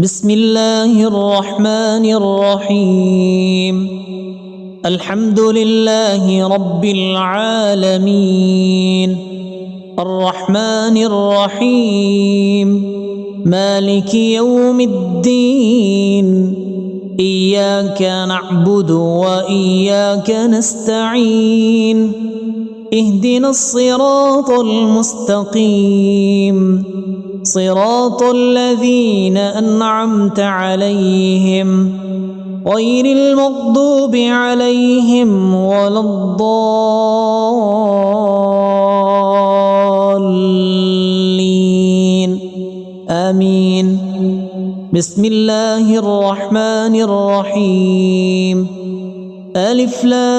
بسم الله الرحمن الرحيم. الحمد لله رب العالمين، الرحمن الرحيم، مالك يوم الدين. إياك نعبد وإياك نستعين، اهدنا الصراط المستقيم، صراط الذين أنعمت عليهم غير المغضوب عليهم ولا الضالين، آمين. بسم الله الرحمن الرحيم. ألف لام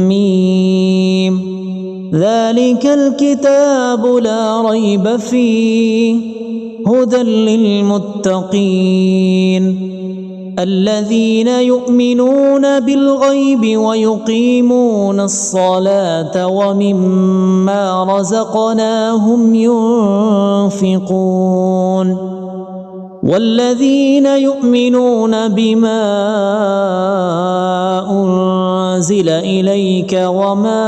ميم، ذلك الكتاب لا ريب فيه هدى للمتقين الذين يؤمنون بالغيب ويقيمون الصلاة ومما رزقناهم ينفقون والذين يؤمنون بما أنزل إليك وما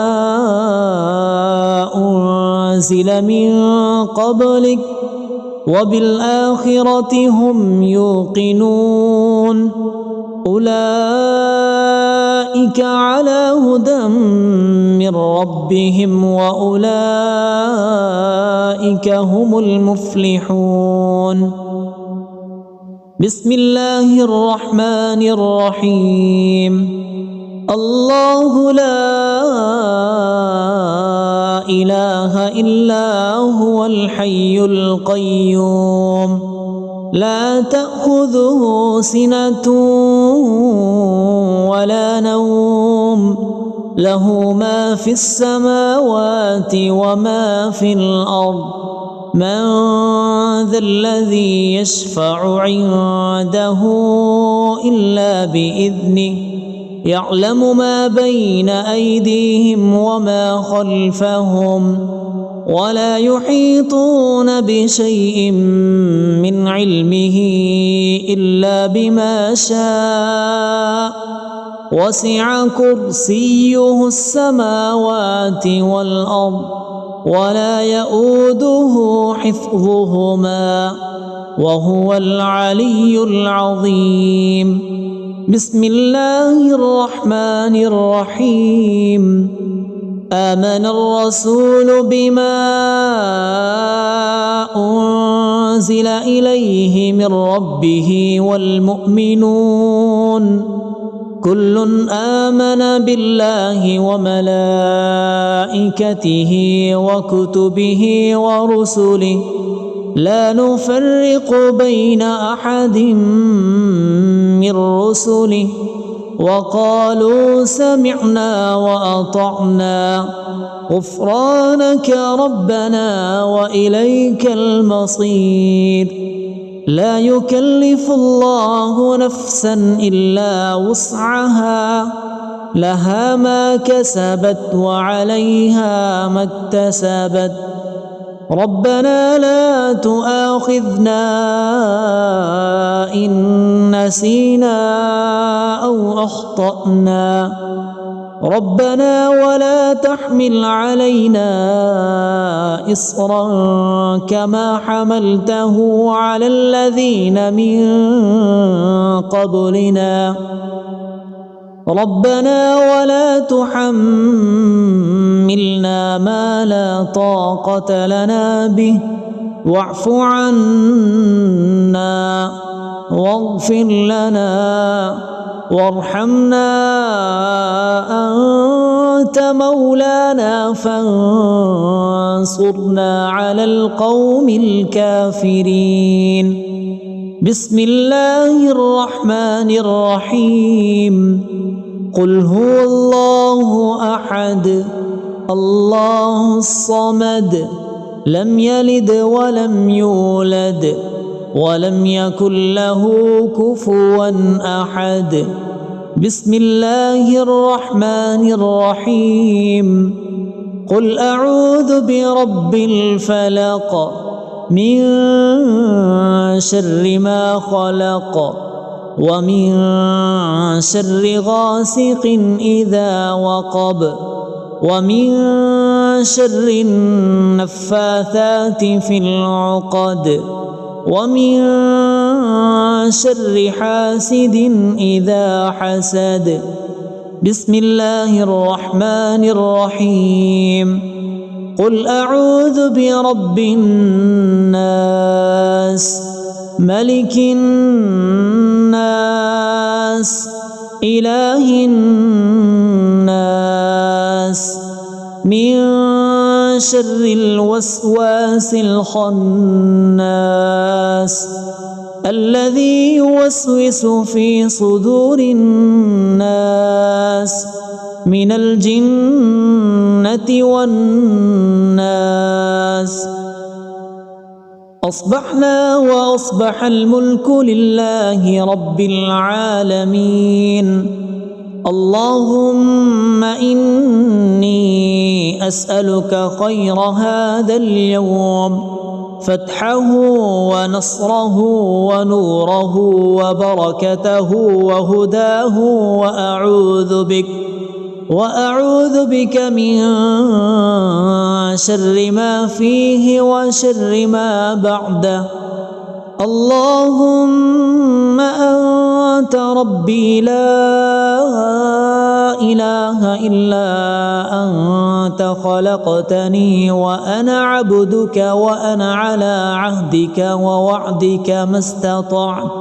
أنزل من قبلك وبالآخرة هم يوقنون أولئك على هدى من ربهم وأولئك هم المفلحون. بسم الله الرحمن الرحيم. الله لا إله إلا هو الحي القيوم لا تأخذه سنة ولا نوم، له ما في السماوات وما في الأرض. من ذا الذي يشفع عنده إلا بإذنه، يعلم ما بين أيديهم وما خلفهم ولا يحيطون بشيء من علمه إلا بما شاء، وسع كرسيه السماوات والأرض ولا يؤوده حفظهما وهو العلي العظيم. بسم الله الرحمن الرحيم. آمن الرسول بما أنزل إليه من ربه والمؤمنون كل آمن بالله وملائكته وكتبه ورسله لا نفرق بين أحد من رسله وقالوا سمعنا وأطعنا غفرانك ربنا وإليك المصير. لا يكلف الله نفسا إلا وسعها، لها ما كسبت وعليها ما اكتسبت. ربنا لا تؤاخذنا إن نسينا أو أخطأنا، ربنا ولا تحمل علينا إصرا كما حملته على الذين من قبلنا، ربنا ولا تحملنا ما لا طاقة لنا به واعف عنا واغفر لنا وارحمنا أنت مولانا فانصرنا على القوم الكافرين. بسم الله الرحمن الرحيم. قل هو الله أحد الله الصمد لم يلد ولم يولد ولم يكن له كفوا أحد. بسم الله الرحمن الرحيم. قل أعوذ برب الفلق من شر ما خلق ومن شر غاسق إذا وقب ومن شر النفاثات في العقد ومن شر حاسد إذا حسد. بسم الله الرحمن الرحيم. قل أعوذ برب الناس ملك الناس إله الناس من شر الوسواس الخناس الذي يوسوس في صدور الناس من الجنة والناس. أصبحنا وأصبح الملك لله رب العالمين. اللهم إني أسألك خير هذا اليوم، فتحه ونصره ونوره وبركته وهداه، وأعوذ بك من شر ما فيه وشر ما بعده. اللهم أنت ربي لا إله إلا أنت خلقتني وأنا عبدك وأنا على عهدك ووعدك ما استطعت.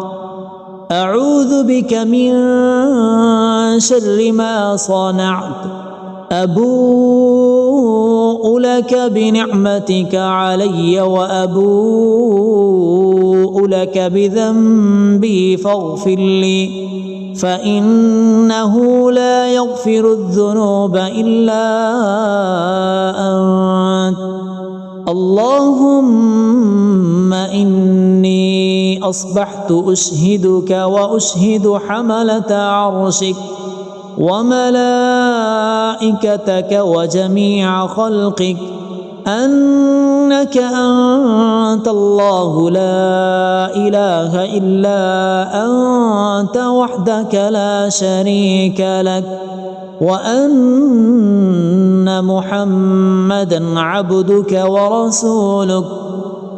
أعوذ بك من شر ما صنعت. أبوء لك بنعمتك علي وأبوء لك بذنبي فاغفر لي، فإنه لا يغفر الذنوب إلا أنت. اللهم إني أصبحت أشهدك وأشهد حملة عرشك وملائكتك وجميع خلقك أنك أنت الله لا إله إلا أنت وحدك لا شريك لك، وأن محمدا عبدك ورسولك.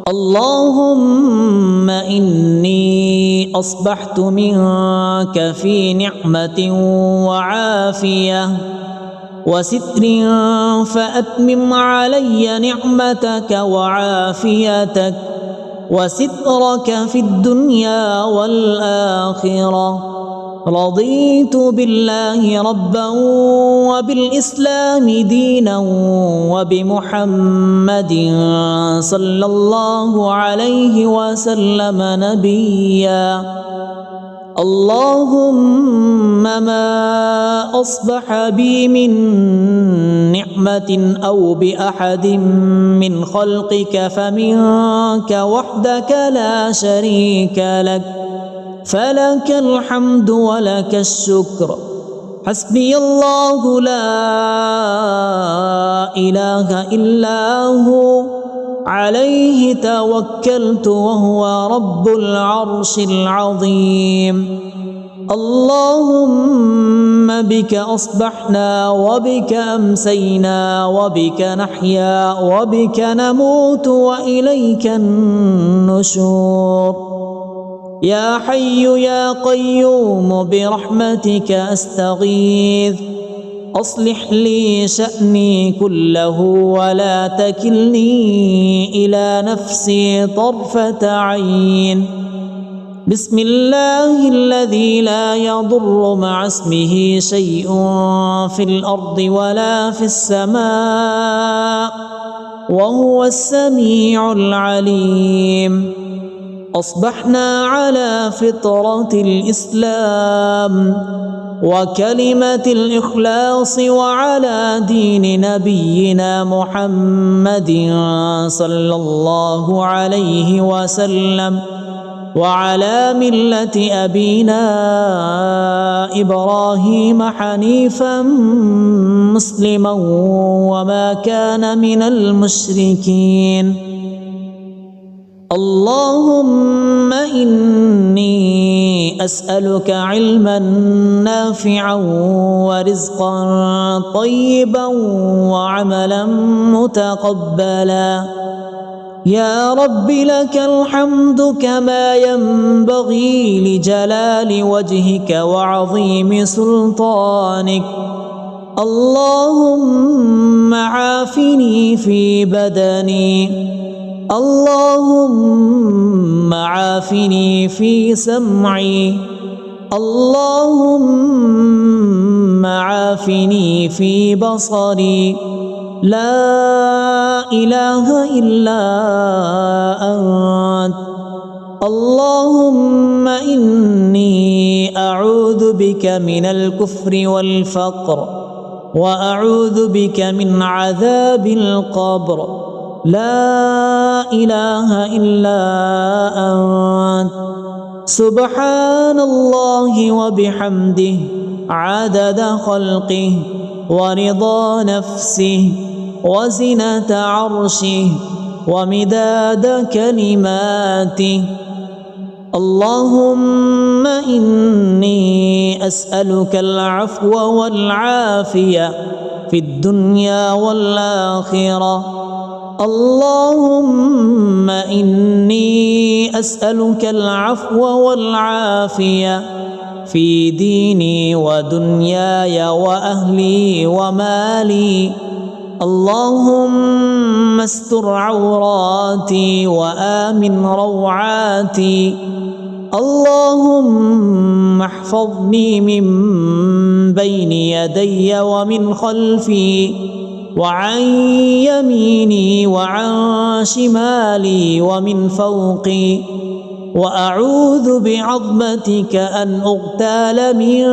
اللهم إني أصبحت منك في نعمة وعافية وستر، فأتمم علي نعمتك وعافيتك وسترك في الدنيا والآخرة. رضيت بالله ربا وبالإسلام دينا وبمحمد صلى الله عليه وسلم نبيا. اللهم ما أصبح بي من نعمة أو بأحد من خلقك فمنك وحدك لا شريك لك، فلك الحمد ولك الشكر. حسبي الله لا إله إلا هو، عليه توكلت وهو رب العرش العظيم. اللهم بك أصبحنا وبك أمسينا وبك نحيا وبك نموت وإليك النشور. يا حي يا قيوم برحمتك أستغيث، أصلح لي شأني كله ولا تكلني إلى نفسي طرفة عين. بسم الله الذي لا يضر مع اسمه شيء في الأرض ولا في السماء وهو السميع العليم. أصبحنا على فطرة الإسلام وكلمة الإخلاص وعلى دين نبينا محمد صلى الله عليه وسلم، وعلى ملة أبينا إبراهيم حنيفا مسلما وما كان من المشركين. اللهم إني أسألك علما نافعا ورزقا طيبا وعملا متقبلا. يا رب لك الحمد كما ينبغي لجلال وجهك وعظيم سلطانك. اللهم عافني في بدني، اللهم عافني في سمعي، اللهم عافني في بصري. لا إله إلا أنت. اللهم إني أعوذ بك من الكفر والفقر، وأعوذ بك من عذاب القبر. لا إله إلا أنت. سبحان الله وبحمده عدد خلقه ورضا نفسه وزنة عرشه ومداد كلماته. اللهم إني أسألك العفو والعافية في الدنيا والآخرة. اللهم إني أسألك العفو والعافية في ديني ودنياي وأهلي ومالي. اللهم استر عوراتي وآمن روعاتي. اللهم احفظني من بين يدي ومن خلفي وعن يميني وعن شمالي ومن فوقي. وأعوذ بعظمتك أن أغتال من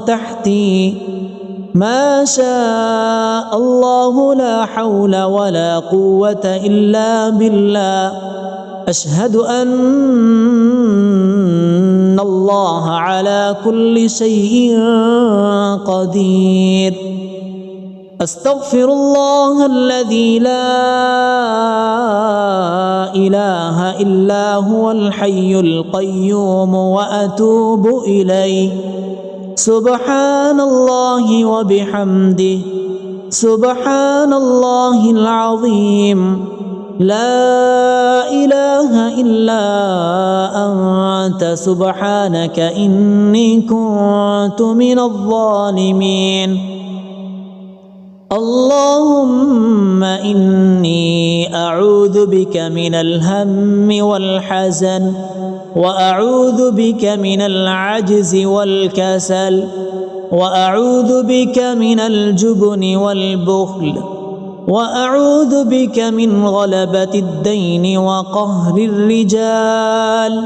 تحتي. ما شاء الله لا حول ولا قوة إلا بالله. أشهد أن الله على كل شيء قدير. أستغفر الله الذي لا إله إلا هو الحي القيوم وأتوب إليه. سبحان الله وبحمده سبحان الله العظيم. لا إله إلا أنت سبحانك إني كنت من الظالمين. اللهم إني أعوذ بك من الهم والحزن، وأعوذ بك من العجز والكسل، وأعوذ بك من الجبن والبخل، وأعوذ بك من غلبة الدين وقهر الرجال.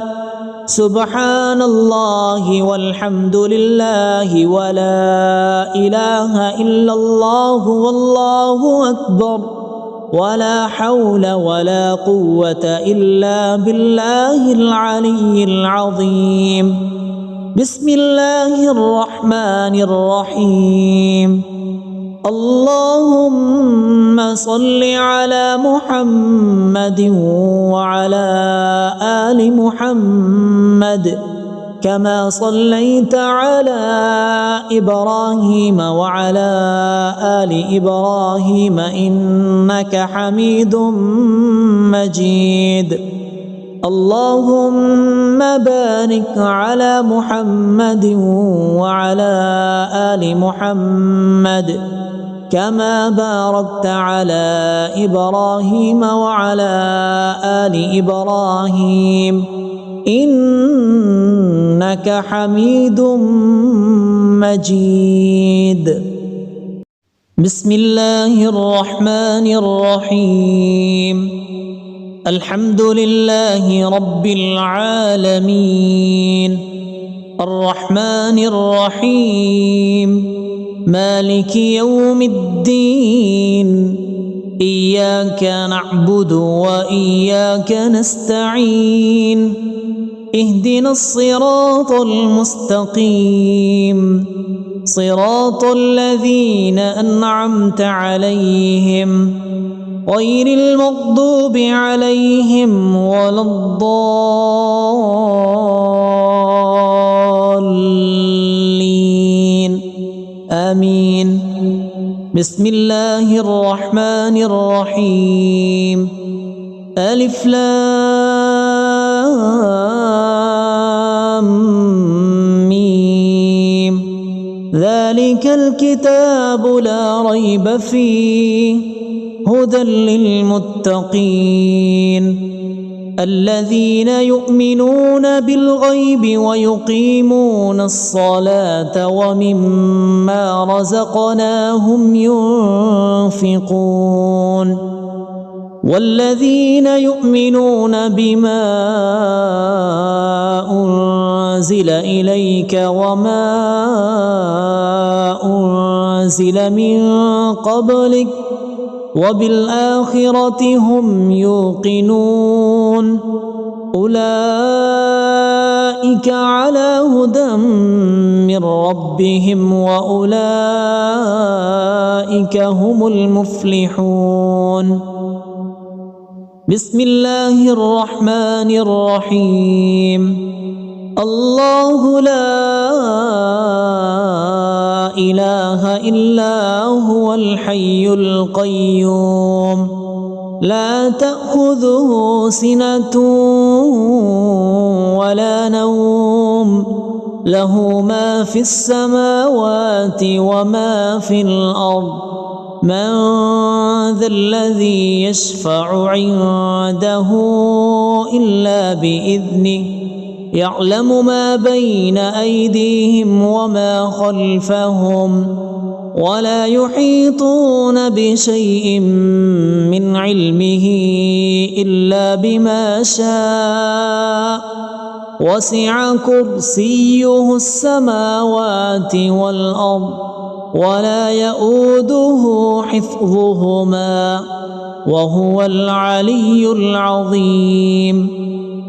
سبحان الله والحمد لله ولا إله إلا الله والله أكبر، ولا حول ولا قوة إلا بالله العلي العظيم. بسم الله الرحمن الرحيم. اللهم صل على محمد وعلى آل محمد كما صليت على إبراهيم وعلى آل إبراهيم إنك حميد مجيد. اللهم بارك على محمد وعلى آل محمد كما باركت على إبراهيم وعلى آل إبراهيم إنك حميد مجيد. بسم الله الرحمن الرحيم. الحمد لله رب العالمين الرحمن الرحيم مالك يوم الدين. إياك نعبد وإياك نستعين اهدنا الصراط المستقيم صراط الذين أنعمت عليهم غير المغضوب عليهم ولا الضالين آمين. بسم الله الرحمن الرحيم. ألف لام ميم. ذلك الكتاب لا ريب فيه هدى للمتقين الذين يؤمنون بالغيب ويقيمون الصلاة ومما رزقناهم ينفقون والذين يؤمنون بما أنزل إليك وما أنزل من قبلك وبالآخرة هم يوقنون أولئك على هدى من ربهم وأولئك هم المفلحون. بسم الله الرحمن الرحيم. الله لا إله إلا هو الحي القيوم لا تأخذه سنة ولا نوم له ما في السماوات وما في الأرض من ذا الذي يشفع عنده إلا بإذنه يعلم ما بين أيديهم وما خلفهم ولا يحيطون بشيء من علمه إلا بما شاء وسع كرسيه السماوات والأرض ولا يؤوده حفظهما وهو العلي العظيم.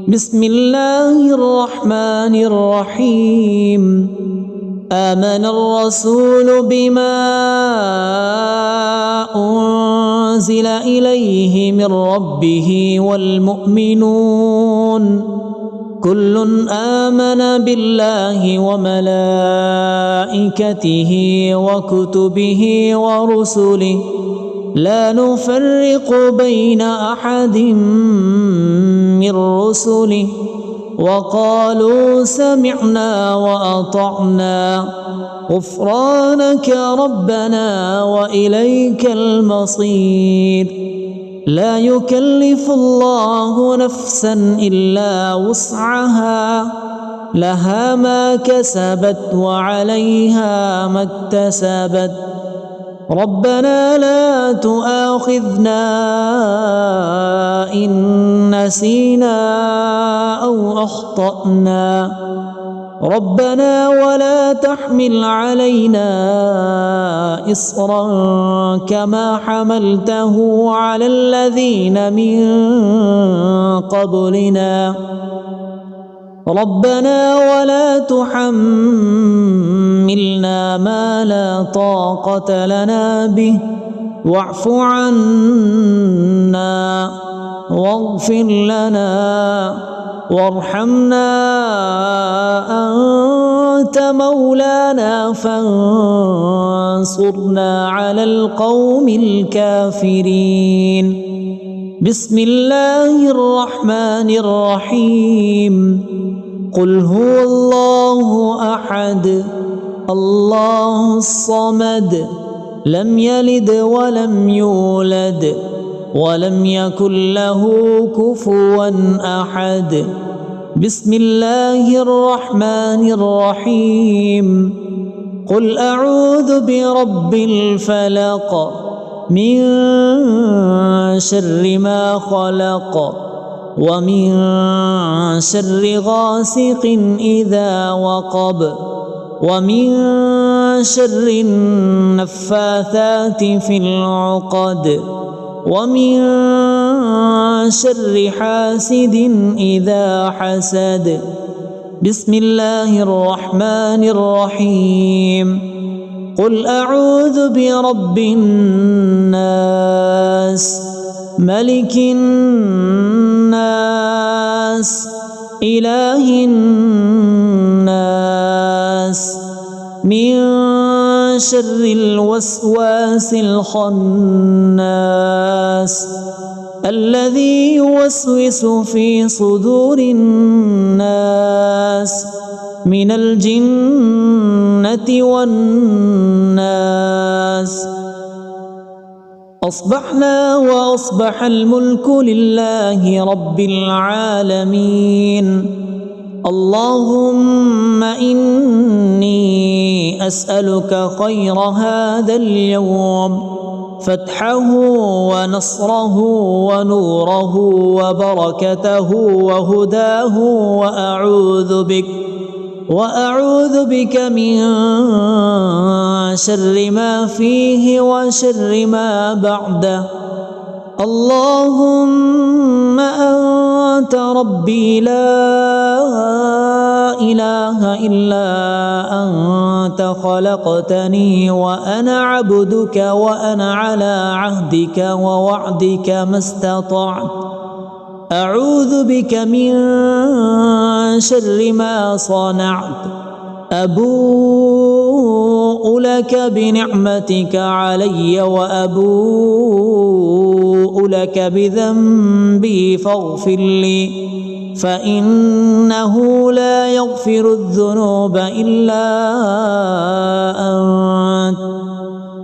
بسم الله الرحمن الرحيم. آمن الرسول بما أنزل إليه من ربه والمؤمنون كل آمن بالله وملائكته وكتبه ورسله لا نفرق بين أحد من رسله وقالوا سمعنا وأطعنا غفرانك ربنا وإليك المصير. لا يكلف الله نفسا إلا وسعها لها ما كسبت وعليها ما اكتسبت ربنا لا تؤاخذنا إن نسينا أو أخطأنا ربنا ولا تحمل علينا إصرا كما حملته على الذين من قبلنا ربنا ولا تحملنا ما لا طاقة لنا به واعف عنا واغفر لنا وارحمنا أنت مولانا فانصرنا على القوم الكافرين. بسم الله الرحمن الرحيم. قل هو الله أحد الله الصمد لم يلد ولم يولد ولم يكن له كفوا أحد. بسم الله الرحمن الرحيم. قل أعوذ برب الفلق من شر ما خلق ومن شر غاسق إذا وقب ومن شر النفاثات في العقد ومن شر حاسد إذا حسد. بسم الله الرحمن الرحيم. قل أعوذ برب الناس ملك الناس إله الناس من شر الوسواس الخناس الذي يوسوس في صدور الناس من الجنة والناس. أصبحنا وأصبح الملك لله رب العالمين. اللهم إني أسألك خير هذا اليوم، فتحه ونصره ونوره وبركته وهداه، وأعوذ بك من شر ما فيه وشر ما بعده. اللهم أنت ربي لا إله إلا أنت خلقتني وأنا عبدك وأنا على عهدك ووعدك ما استطعت. أعوذ بك من شر ما صنعت. أبوء لك بنعمتك علي وأبوء لك بذنبي فاغفر لي، فإنه لا يغفر الذنوب إلا أنت.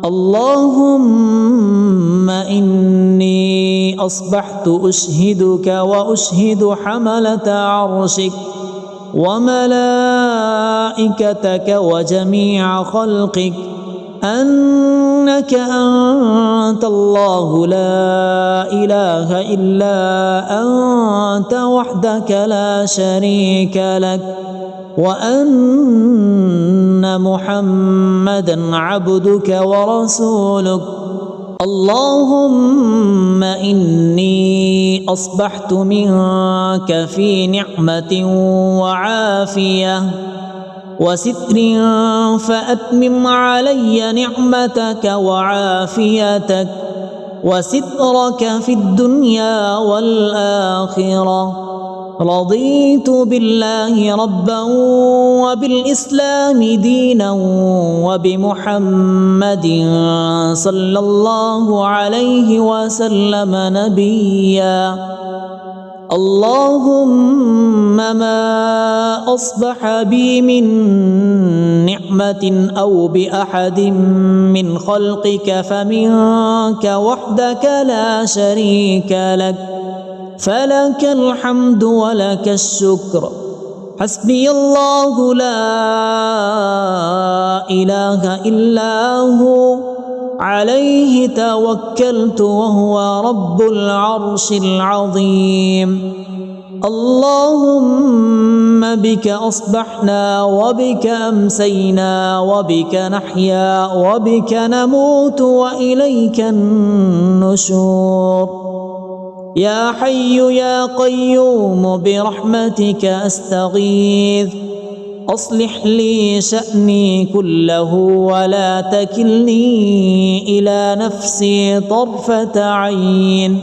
اللهم إني أصبحت أشهدك وأشهد حملة عرشك وملائكتك وجميع خلقك أنك أنت الله لا إله إلا أنت وحدك لا شريك لك، وأن محمدا عبدك ورسولك. اللهم إني أصبحت منك في نعمة وعافية وستر، فأتمم علي نعمتك وعافيتك وسترك في الدنيا والآخرة. رضيت بالله ربا وبالإسلام دينا وبمحمد صلى الله عليه وسلم نبيا. اللهم ما أصبح بي من نعمة أو بأحد من خلقك فمنك وحدك لا شريك لك، فلك الحمد ولك الشكر. حسبي الله لا إله إلا هو، عليه توكلت وهو رب العرش العظيم. اللهم بك أصبحنا وبك أمسينا وبك نحيا وبك نموت وإليك النشور. يا حي يا قيوم برحمتك أستغيث، أصلح لي شأني كله ولا تكلني إلى نفسي طرفة عين.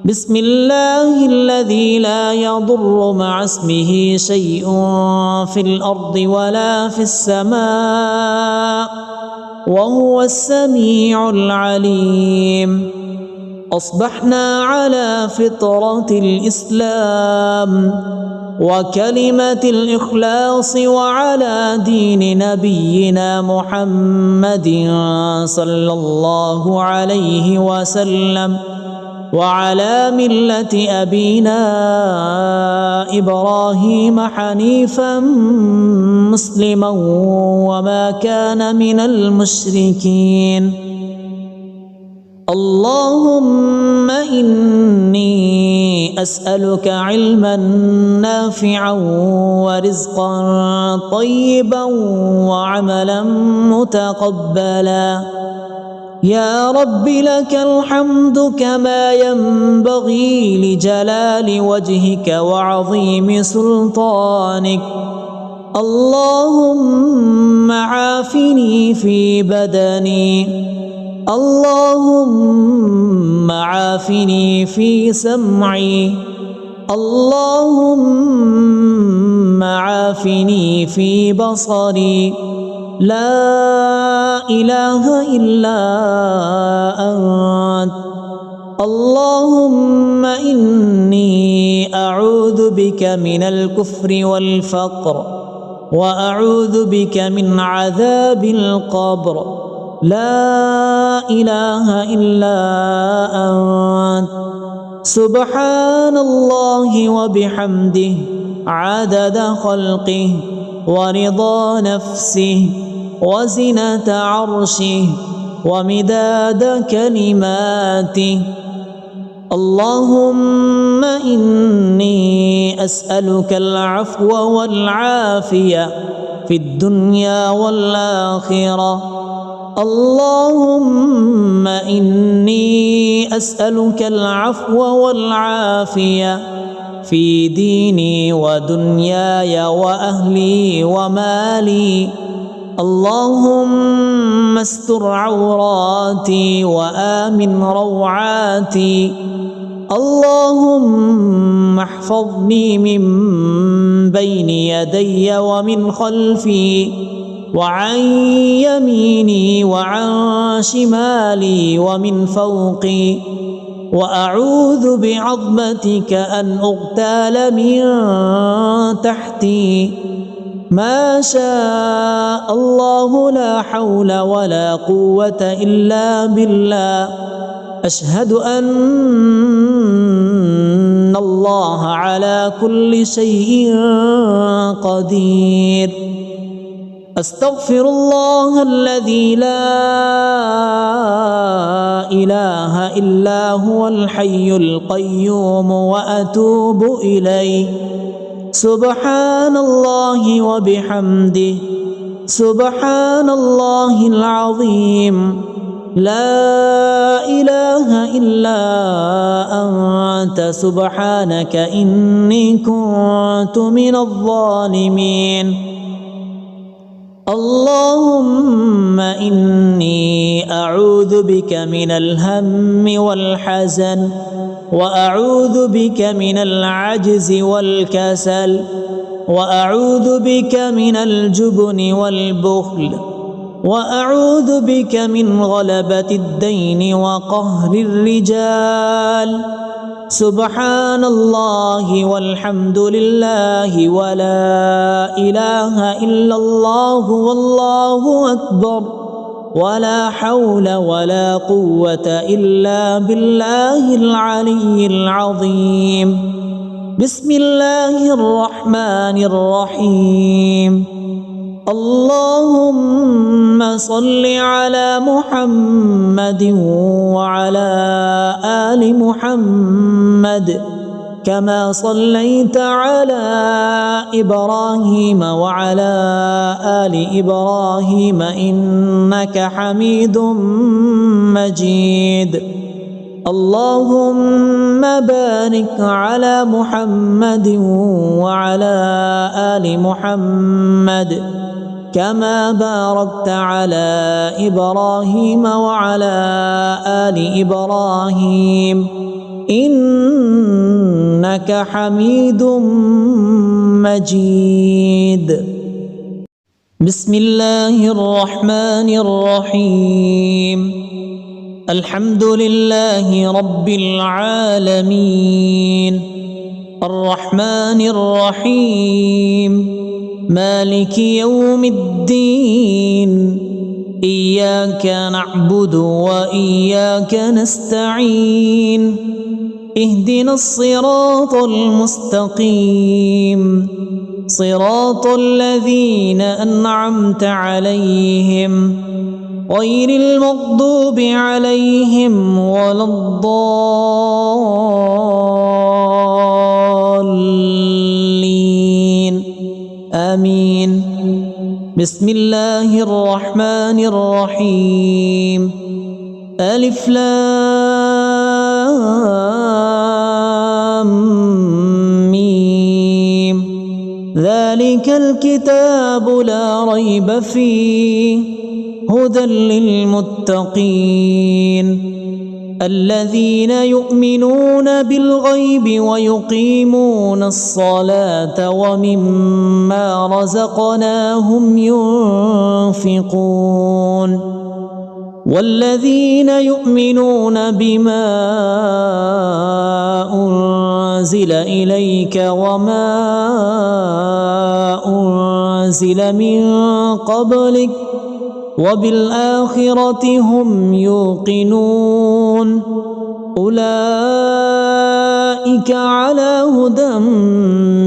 بسم الله الذي لا يضر مع اسمه شيء في الأرض ولا في السماء وهو السميع العليم. أصبحنا على فطرة الإسلام وكلمة الإخلاص وعلى دين نبينا محمد صلى الله عليه وسلم وعلى ملة أبينا إبراهيم حنيفا مسلما وما كان من المشركين. اللهم إني أسألك علما نافعا ورزقا طيبا وعملا متقبلا. يا رب لك الحمد كما ينبغي لجلال وجهك وعظيم سلطانك. اللهم عافني في بدني، اللهم عافني في سمعي، اللهم عافني في بصري. لا إله إلا أنت. اللهم إني أعوذ بك من الكفر والفقر، وأعوذ بك من عذاب القبر. لا إله إلا أنت. سبحان الله وبحمده عدد خلقه ورضا نفسه وزنة عرشه ومداد كلماته. اللهم إني أسألك العفو والعافية في الدنيا والآخرة. اللهم إني أسألك العفو والعافية في ديني ودنياي وأهلي ومالي. اللهم استر عوراتي وآمن روعاتي. اللهم احفظني من بين يدي ومن خلفي وعن يميني وعن شمالي ومن فوقي. وأعوذ بعظمتك أن أغتال من تحتي. ما شاء الله لا حول ولا قوة إلا بالله. أشهد أن الله على كل شيء قدير. أستغفر الله الذي لا إله إلا هو الحي القيوم وأتوب إليه. سبحان الله وبحمده سبحان الله العظيم. لا إله إلا أنت سبحانك إني كنت من الظالمين. اللهم إني أعوذ بك من الهم والحزن، وأعوذ بك من العجز والكسل، وأعوذ بك من الجبن والبخل، وأعوذ بك من غلبة الدين وقهر الرجال. سبحان الله والحمد لله ولا إله إلا الله والله أكبر، ولا حول ولا قوة إلا بالله العلي العظيم. بسم الله الرحمن الرحيم. اللهم صل على محمد وعلى آل محمد كما صليت على إبراهيم وعلى آل إبراهيم إنك حميد مجيد. اللهم بارك على محمد وعلى آل محمد كما باركت على إبراهيم وعلى آل إبراهيم إنك حميد مجيد. بسم الله الرحمن الرحيم. الحمد لله رب العالمين الرحمن الرحيم مالك يوم الدين. إياك نعبد وإياك نستعين. اهدنا الصراط المستقيم صراط الذين أنعمت عليهم غير المغضوب عليهم ولا الضالين آمين. بسم الله الرحمن الرحيم. ألف لام ميم ذلك الكتاب لا ريب فيه هدى للمتقين الذين يؤمنون بالغيب ويقيمون الصلاة ومما رزقناهم ينفقون والذين يؤمنون بما أنزل إليك وما أنزل من قبلك وبالآخرة هم يوقنون أولئك على هدى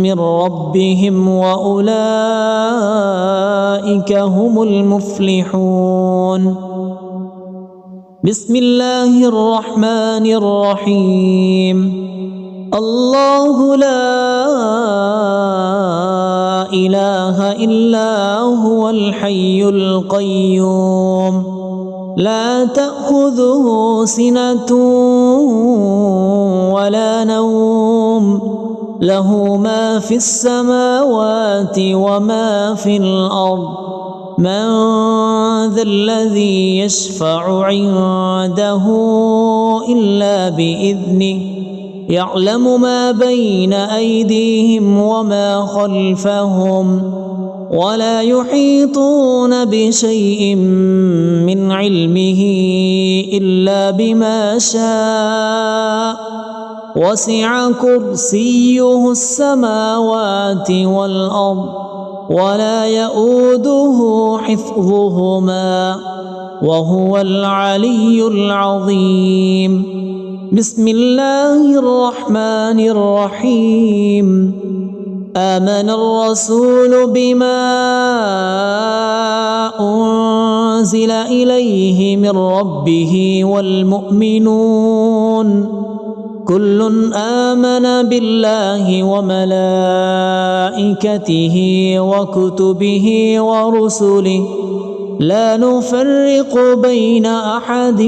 من ربهم وأولئك هم المفلحون بسم الله الرحمن الرحيم الله لا إله إلا هو الحي القيوم لا تأخذه سنة ولا نوم له ما في السماوات وما في الأرض من ذا الذي يشفع عنده إلا بإذنه يعلم ما بين أيديهم وما خلفهم ولا يحيطون بشيء من علمه إلا بما شاء وسع كرسيه السماوات والأرض ولا يؤوده حفظهما وهو العلي العظيم بسم الله الرحمن الرحيم آمن الرسول بما أنزل إليه من ربه والمؤمنون كل آمن بالله وملائكته وكتبه ورسله لا نفرق بين أحد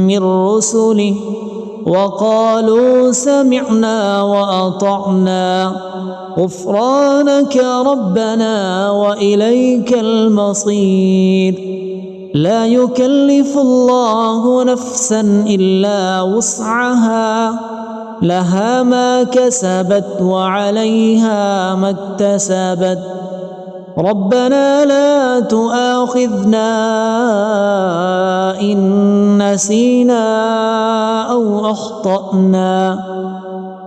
من رسله وقالوا سمعنا وأطعنا غفرانك ربنا وإليك المصير لا يكلف الله نفسا إلا وسعها لها ما كسبت وعليها ما اكتسبت ربنا لا تؤاخذنا إن نسينا أو أخطأنا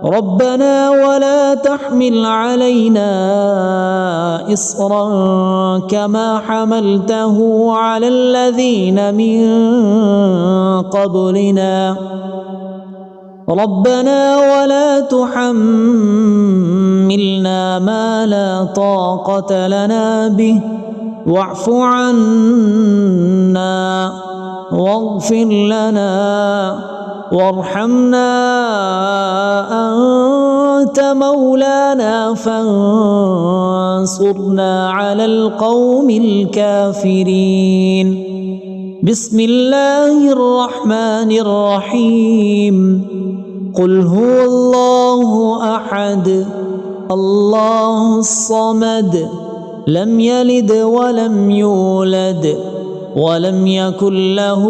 ربنا ولا تحمل علينا إصرا كما حملته على الذين من قبلنا ربنا ولا تحملنا ما لا طاقة لنا به واعف عنا واغفر لنا وارحمنا أنت مولانا فانصرنا على القوم الكافرين بسم الله الرحمن الرحيم قل هو الله أحد الله الصمد لم يلد ولم يولد ولم يكن له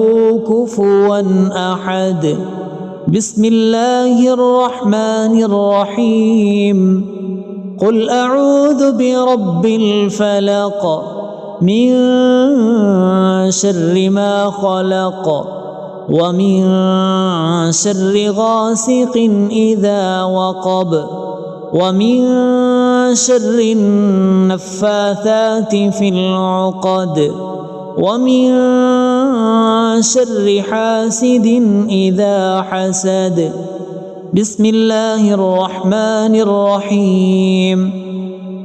كفوا أحد بسم الله الرحمن الرحيم قل أعوذ برب الفلق من شر ما خلق ومن شر غاسق إذا وقب ومن شر النفاثات في العقد ومن شر حاسد إذا حسد بسم الله الرحمن الرحيم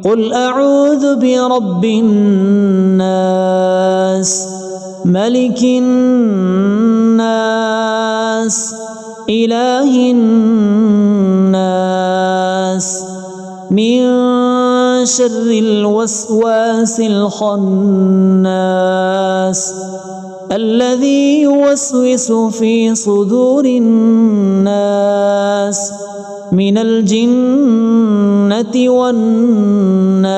قل أعوذ برب الناس ملك الناس إله الناس من شر الوسواس الخناس الذي يوسوس في صدور الناس من الجنة والناس.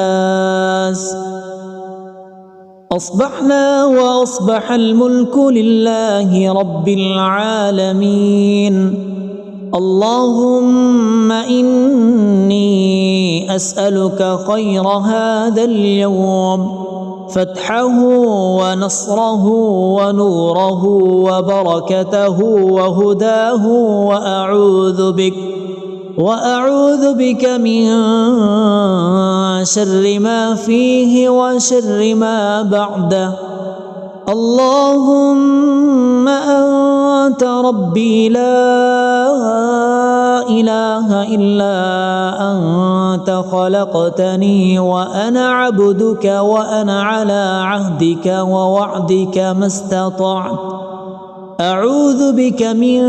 أصبحنا وأصبح الملك لله رب العالمين. اللهم إني أسألك خير هذا اليوم، فتحه ونصره ونوره وبركته وهداه، وأعوذ بك من شر ما فيه وشر ما بعده. اللهم أنت ربي لا إله إلا أنت، خلقتني وأنا عبدك، وأنا على عهدك ووعدك ما استطعت. أعوذ بك من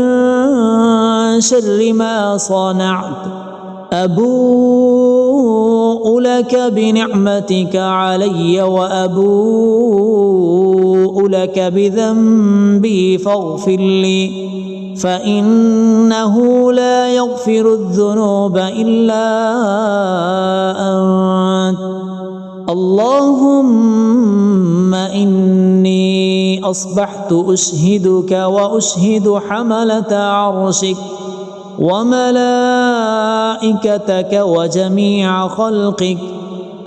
شر ما صنعت. أبوء لك بنعمتك علي وأبوء لك بذنبي فاغفر لي، فإنه لا يغفر الذنوب إلا أنت. اللهم إني أصبحت أشهدك وأشهد حملة عرشك وملائكتك وجميع خلقك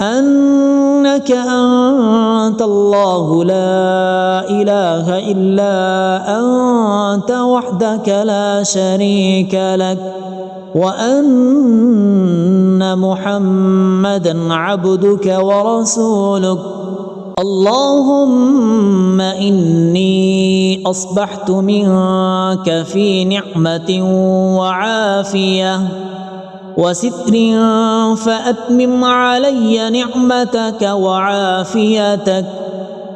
أنك أنت الله لا إله إلا أنت وحدك لا شريك لك، وأن محمدا عبدك ورسولك. اللهم إني أصبحت منك في نعمة وعافية وستر، فأتمم علي نعمتك وعافيتك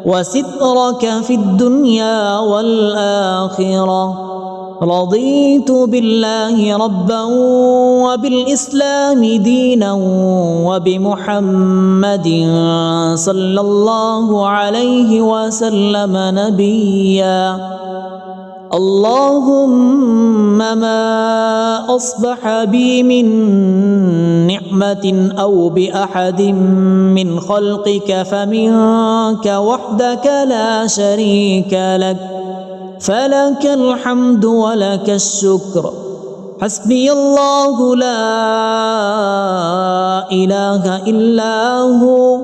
وسترك في الدنيا والآخرة. رضيت بالله ربا وبالإسلام دينا وبمحمد صلى الله عليه وسلم نبيا. اللهم ما أصبح بي من نعمة أو بأحد من خلقك فمنك وحدك لا شريك لك، فلك الحمد ولك الشكر. حسبي الله لا إله إلا هو،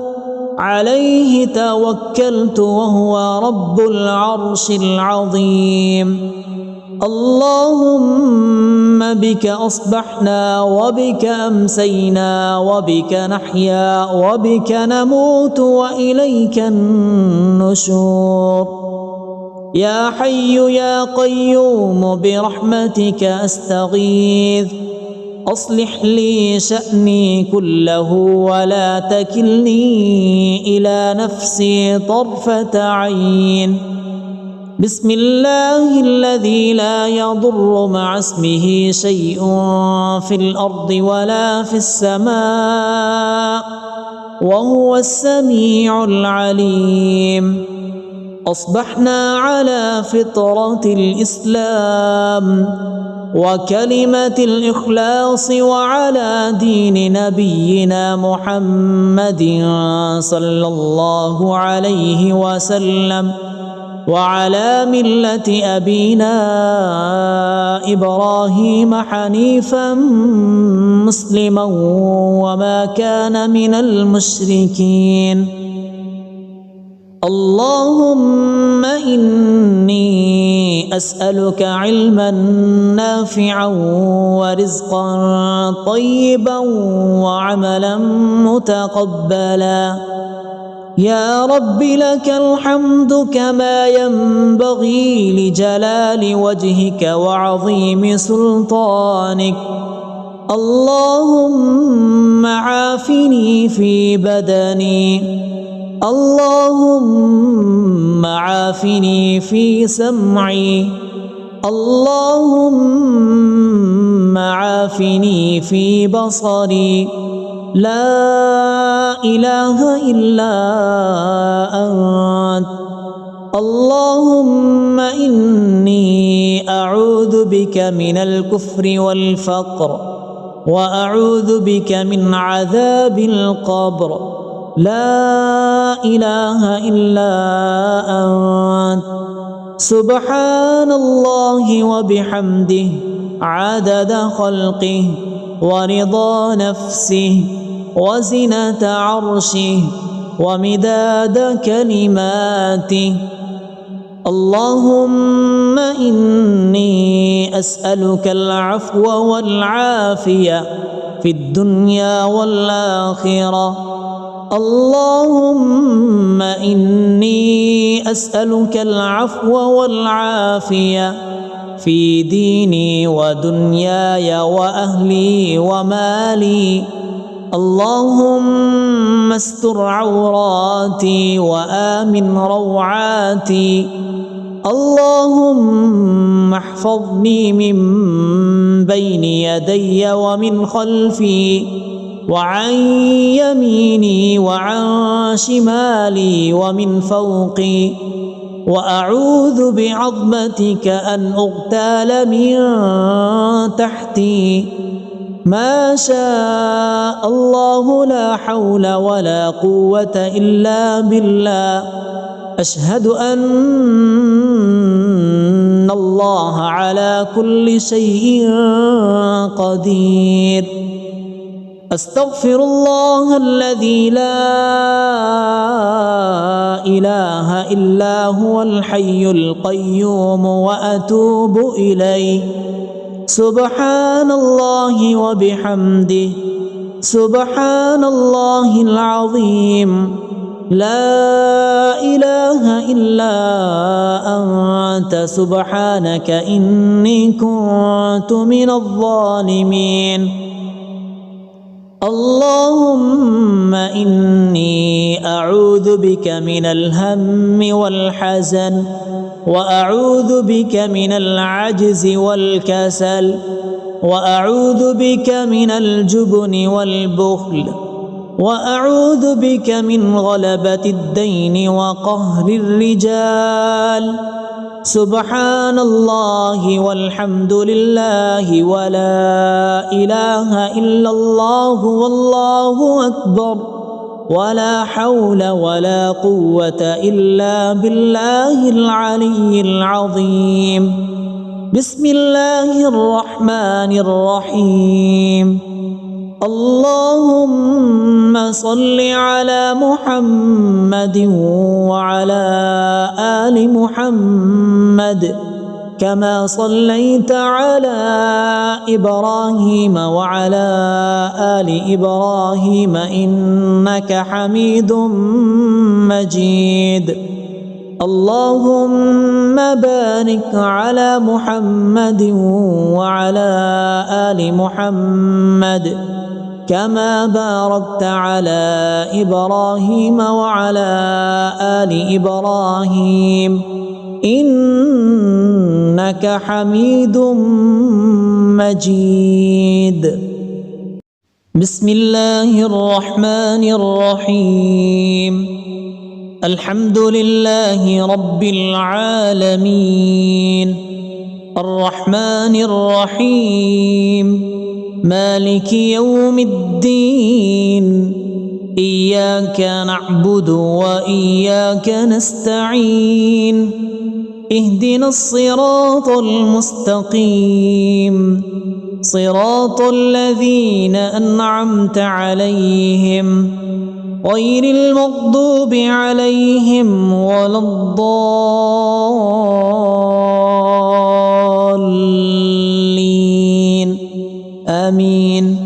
عليه توكلت وهو رب العرش العظيم. اللهم بك أصبحنا وبك أمسينا وبك نحيا وبك نموت وإليك النشور. يا حي يا قيوم برحمتك أستغيث، أصلح لي شأني كله ولا تكلني إلى نفسي طرفة عين. بسم الله الذي لا يضر مع اسمه شيء في الأرض ولا في السماء، وهو السميع العليم. أصبحنا على فطرة الإسلام وكلمة الإخلاص وعلى دين نبينا محمد صلى الله عليه وسلم، وعلى ملة أبينا إبراهيم حنيفا مسلما وما كان من المشركين. اللهم إني أسألك علما نافعا ورزقا طيبا وعملا متقبلا. يا رب لك الحمد كما ينبغي لجلال وجهك وعظيم سلطانك. اللهم عافني في بدني، اللهم عافني في سمعي، اللهم عافني في بصري. لا إله إلا أنت. اللهم إني أعوذ بك من الكفر والفقر وأعوذ بك من عذاب القبر لا إله إلا أنت سبحان الله وبحمده عدد خلقه ورضا نفسه وزنة عرشه ومداد كلماته. اللهم إني أسألك العفو والعافية في الدنيا والآخرة. اللهم إني أسألك العفو والعافية في ديني ودنياي وأهلي ومالي. اللهم استر عوراتي وآمن روعاتي. اللهم احفظني من بين يدي ومن خلفي وعن يميني وعن شمالي ومن فوقي، وأعوذ بعظمتك أن أغتال من تحتي. ما شاء الله لا حول ولا قوة إلا بالله. أشهد أن الله على كل شيء قدير. أستغفر الله الذي لا إله إلا هو الحي القيوم وأتوب إليه. سبحان الله وبحمده سبحان الله العظيم. لا إله إلا أنت سبحانك إني كنت من الظالمين. اللهم إني أعوذ بك من الهم والحزن وأعوذ بك من العجز والكسل وأعوذ بك من الجبن والبخل وأعوذ بك من غلبة الدين وقهر الرجال. سبحان الله والحمد لله ولا إله إلا الله والله أكبر ولا حول ولا قوة إلا بالله العلي العظيم. بسم الله الرحمن الرحيم. اللهم صل على محمد وعلى آل محمد كما صليت على إبراهيم وعلى آل إبراهيم إنك حميد مجيد. اللهم بارك على محمد وعلى آل محمد كما باركت على إبراهيم وعلى آل إبراهيم إنك حميد مجيد. بسم الله الرحمن الرحيم. الحمد لله رب العالمين الرحمن الرحيم مالك يوم الدين. إياك نعبد وإياك نستعين. اهدنا الصراط المستقيم صراط الذين أنعمت عليهم غير المغضوب عليهم ولا الضالين آمين.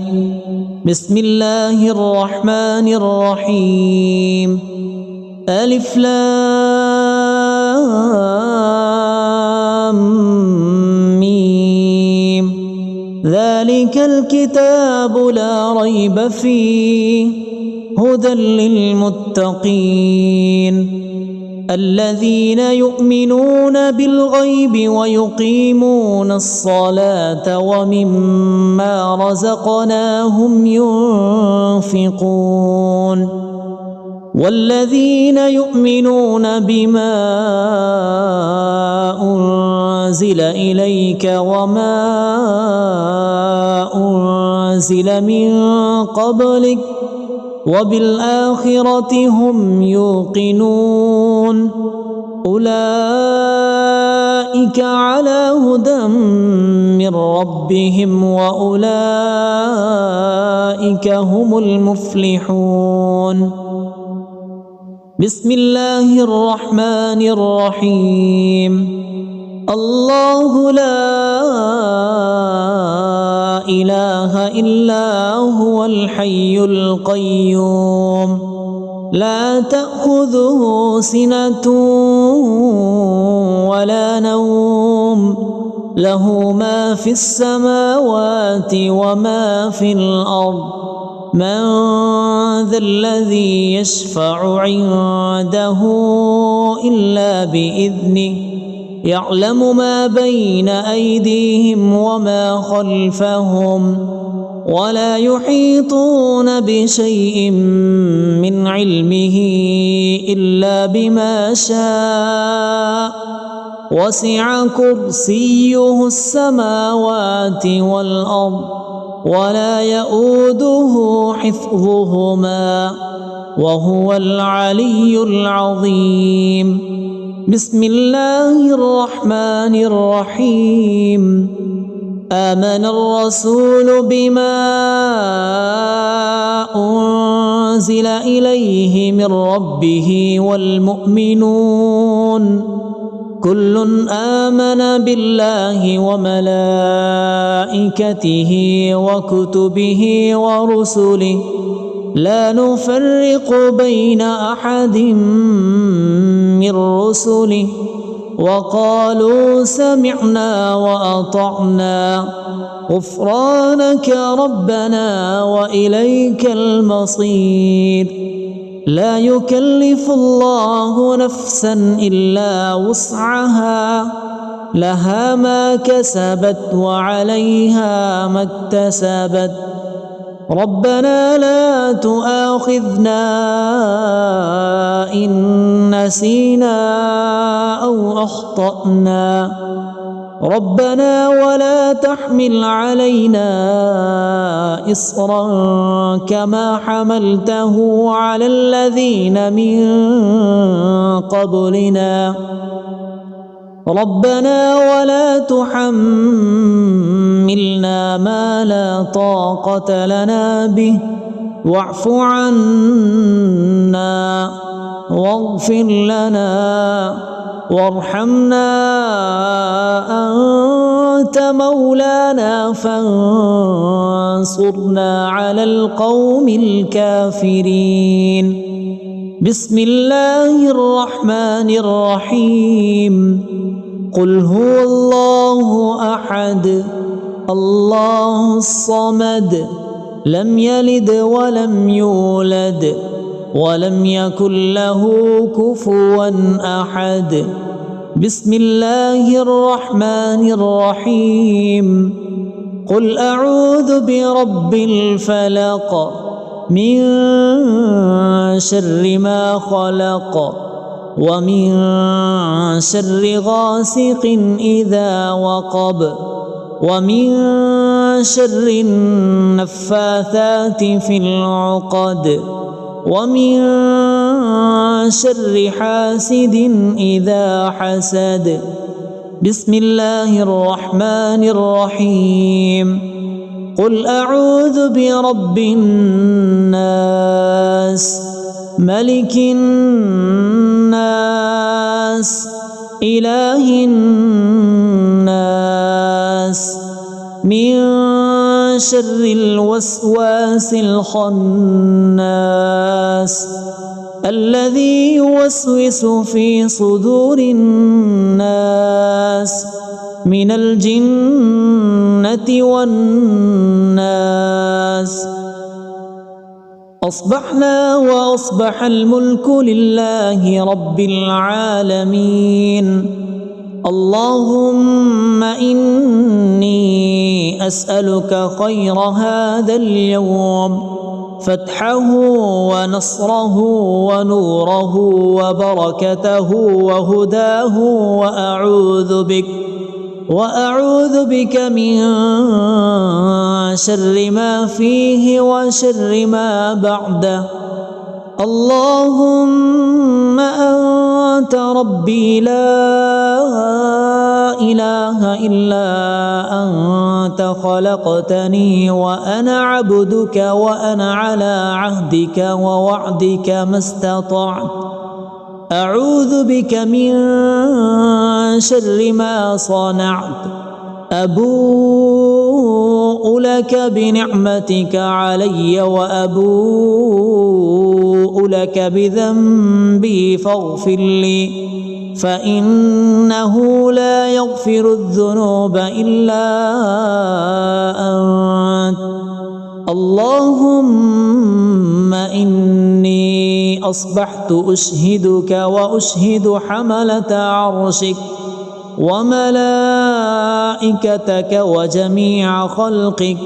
بسم الله الرحمن الرحيم. ألف لام ميم. ذلك الكتاب لا ريب فيه هدى للمتقين الذين يؤمنون بالغيب ويقيمون الصلاة ومما رزقناهم ينفقون. والذين يؤمنون بما أنزل إليك وما أنزل من قبلك وبالآخرة هم يوقنون أولئك على هدى من ربهم وأولئك هم المفلحون. بسم الله الرحمن الرحيم. الله لا إله إلا هو الحي القيوم لا تأخذه سنة ولا نوم له ما في السماوات وما في الأرض من ذا الذي يشفع عنده إلا بإذنه يعلم ما بين أيديهم وما خلفهم ولا يحيطون بشيء من علمه إلا بما شاء وسع كرسيه السماوات والأرض ولا يؤوده حفظهما وهو العلي العظيم. بسم الله الرحمن الرحيم. آمن الرسول بما أنزل إليه من ربه والمؤمنون كل آمن بالله وملائكته وكتبه ورسله لا نفرق بين أحد من رسله وقالوا سمعنا وأطعنا غفرانك ربنا وإليك المصير. لا يكلف الله نفسا إلا وسعها لها ما كسبت وعليها ما اكتسبت ربنا لا تؤاخذنا إن نسينا أو أخطأنا ربنا ولا تحمل علينا إصرا كما حملته على الذين من قبلنا ربنا ولا تحملنا ما لا طاقة لنا به واعف عنا واغفر لنا وارحمنا أنت مولانا فانصرنا على القوم الكافرين. بسم الله الرحمن الرحيم. قل هو الله أحد الله الصمد لم يلد ولم يولد ولم يكن له كفوا أحد. بسم الله الرحمن الرحيم. قل أعوذ برب الفلق من شر ما خلق ومن شر غاسق إذا وقب ومن شر النفاثات في العقد ومن شر حاسد إذا حسد. بسم الله الرحمن الرحيم. قل أعوذ برب الناس ملك الناس إله الناس من شر الوسواس الخناس الذي يوسوس في صدور الناس من الجنة والناس. أصبحنا وأصبح الملك لله رب العالمين. اللهم إني أسألك خير هذا اليوم فتحه ونصره ونوره وبركته وهداه، وأعوذ بك من شر ما فيه وشر ما بعده. اللهم أنت ربي لا إله إلا أنت خلقتني وأنا عبدك وأنا على عهدك ووعدك ما استطعت. أعوذ بك من شر ما صنعت. أبوء لك بنعمتك علي وأبوء لك بذنبي فاغفر لي، فإنه لا يغفر الذنوب إلا أنت. اللهم إني أصبحت أشهدك وأشهد حملة عرشك وملائكتك وجميع خلقك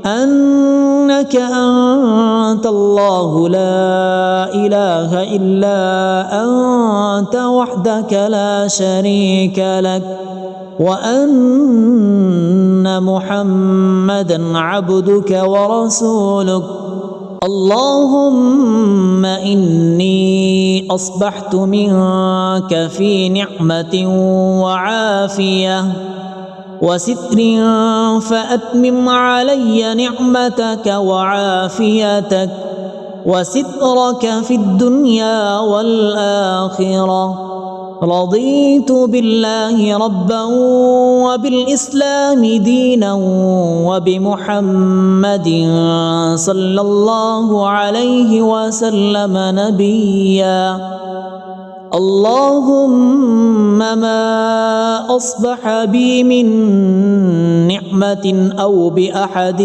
أنك أنت الله لا إله إلا أنت وحدك لا شريك لك، وأن محمدا عبدك ورسولك. اللهم إني أصبحت منك في نعمة وعافية وستر، فأتمم علي نعمتك وعافيتك وسترك في الدنيا والآخرة. رضيت بالله ربا وبالإسلام دينا وبمحمد صلى الله عليه وسلم نبيا. اللهم ما أصبح بي من نعمة أو بأحد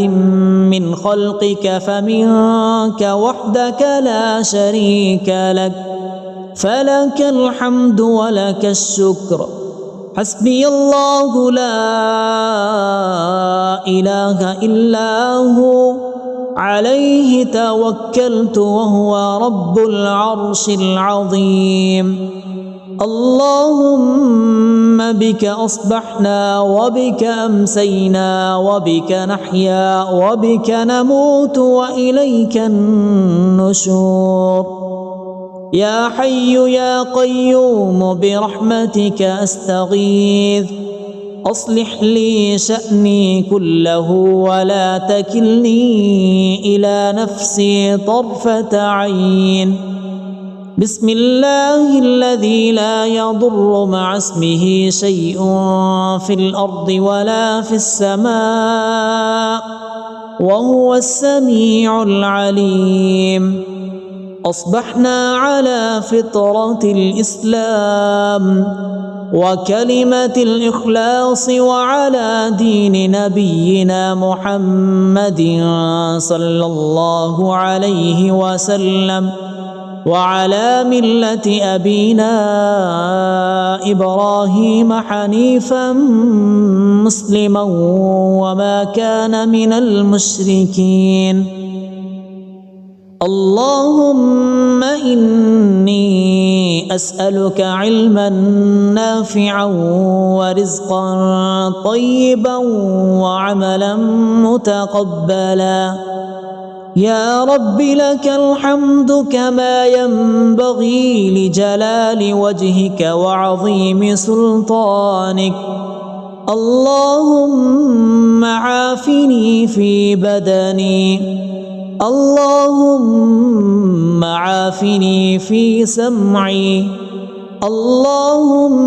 من خلقك فمنك وحدك لا شريك لك، فلك الحمد ولك الشكر. حسبي الله لا إله إلا هو، عليه توكلت وهو رب العرش العظيم. اللهم بك أصبحنا وبك أمسينا وبك نحيا وبك نموت وإليك النشور. يا حي يا قيوم برحمتك أستغيث، أصلح لي شأني كله ولا تكلني إلى نفسي طرفة عين. بسم الله الذي لا يضر مع اسمه شيء في الأرض ولا في السماء وهو السميع العليم. أصبحنا على فطرة الإسلام وكلمة الإخلاص وعلى دين نبينا محمد صلى الله عليه وسلم وعلى ملة أبينا إبراهيم حنيفا مسلما وما كان من المشركين. اللهم إني أسألك علما نافعا ورزقا طيبا وعملا متقبلا. يا رب لك الحمد كما ينبغي لجلال وجهك وعظيم سلطانك. اللهم عافني في بدني، اللهم عافني في سمعي، اللهم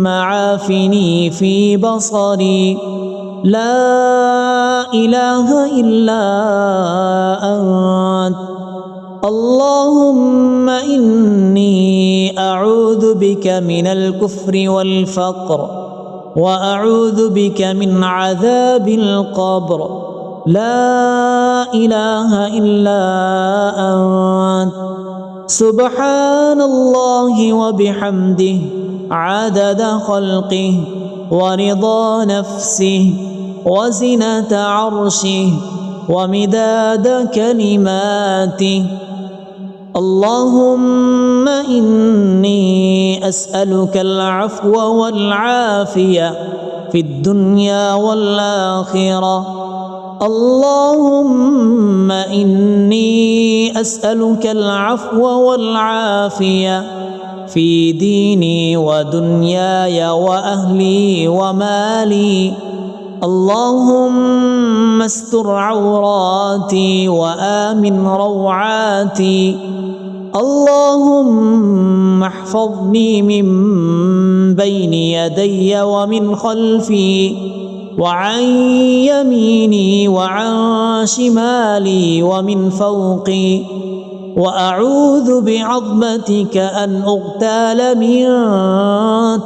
عافني في بصري. لا إله إلا أنت. اللهم إني أعوذ بك من الكفر والفقر وأعوذ بك من عذاب القبر. لا إله إلا أنت. سبحان الله وبحمده عدد خلقه ورضا نفسه وزنة عرشه ومداد كلماته. اللهم إني أسألك العفو والعافية في الدنيا والآخرة. اللهم إني أسألك العفو والعافية في ديني ودنياي وأهلي ومالي. اللهم استر عوراتي وآمن روعاتي. اللهم احفظني من بين يدي ومن خلفي وعن يميني وعن شمالي ومن فوقي، وأعوذ بعظمتك أن أغتال من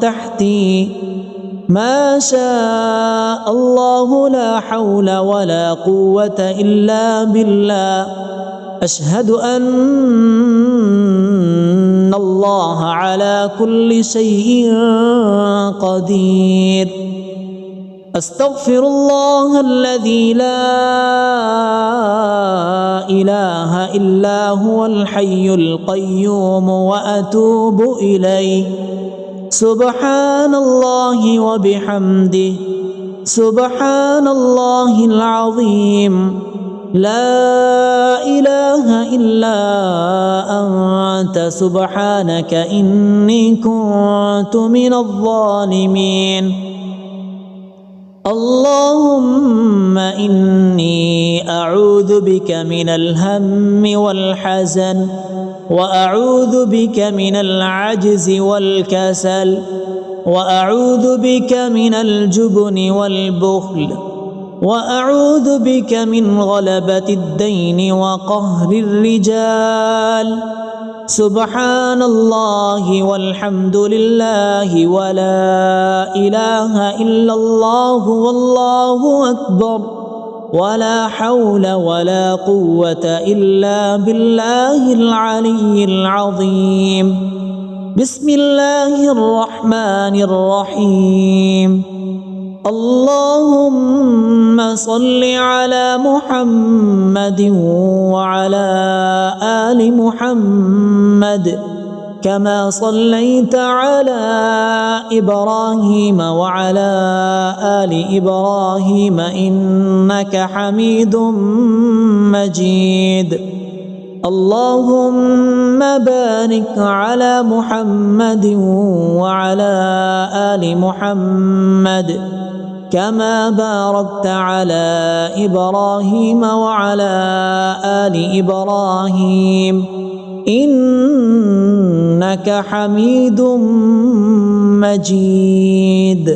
تحتي. ما شاء الله لا حول ولا قوة إلا بالله. أشهد أن الله على كل شيء قدير. أستغفر الله الذي لا إله إلا هو الحي القيوم وأتوب إليه. سبحان الله وبحمده، سبحان الله العظيم. لا إله إلا أنت سبحانك إني كنت من الظالمين. اللهم إني أعوذ بك من الهم والحزن، وأعوذ بك من العجز والكسل، وأعوذ بك من الجبن والبخل، وأعوذ بك من غلبة الدين وقهر الرجال. سبحان الله والحمد لله ولا إله إلا الله والله أكبر، ولا حول ولا قوة إلا بالله العلي العظيم. بسم الله الرحمن الرحيم. اللهم صل على محمد وعلى آل محمد كما صليت على إبراهيم وعلى آل إبراهيم إنك حميد مجيد. اللهم بارك على محمد وعلى آل محمد كما باركت على إبراهيم وعلى آل إبراهيم إنك حميد مجيد.